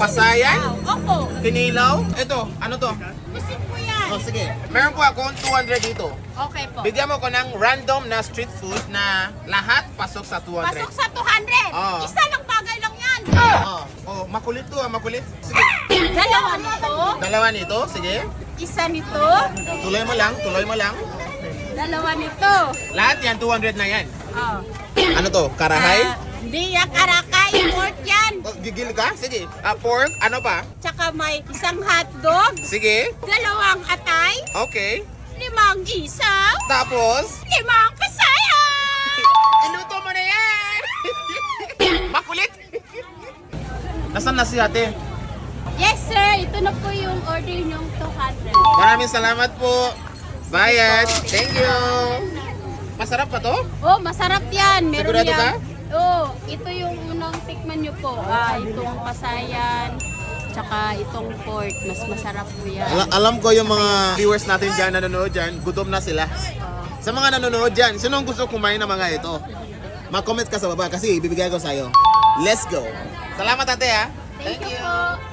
Pasayan? Opo. Kinilaw? Ito, ano to? Kusin po yan. Oh, sige. Meron po akong 200 dito. Okay po. Bigyan mo ko ng random na street food na lahat pasok sa 200. Pasok sa 200. Oo. Isa lang bagay lang yan. Oh, makulit to, makulit. Sige. Dalawa nito. Dalawa nito, sige. Isa nito. Tuloy mo lang, tuloy mo lang. Dalawa nito. Lahat yan, 200 na yan. Oh. Ano to? Karahay? Hindi yan karakay. Pork yan. Oh, gigil ka? Sige. Pork, ano pa? Tsaka may isang hotdog. Sige. Dalawang atay. Okay. 5 isaw. Tapos, 5 pasaya. iluto mo na yan! Makulit! Nasaan na si ate? Yes sir, ito na po yung order niyong 200. Maraming salamat po. Bayad. Thank you. Masarap pa to? Oh, masarap yan. Meron Sigurado ka? yan. Oh, ito yung unang tikman niyo po. Itong pasayan, tsaka itong pork. Mas masarap po yan. Alam ko yung mga viewers natin dyan, nanonood dyan, gutom na sila. Sa mga nanonood dyan, sino ang gusto kumain ng mga ito? Mag-comment ka sa baba kasi ibibigay ko sa'yo. Let's go! Salamat ate ha! Thank you po.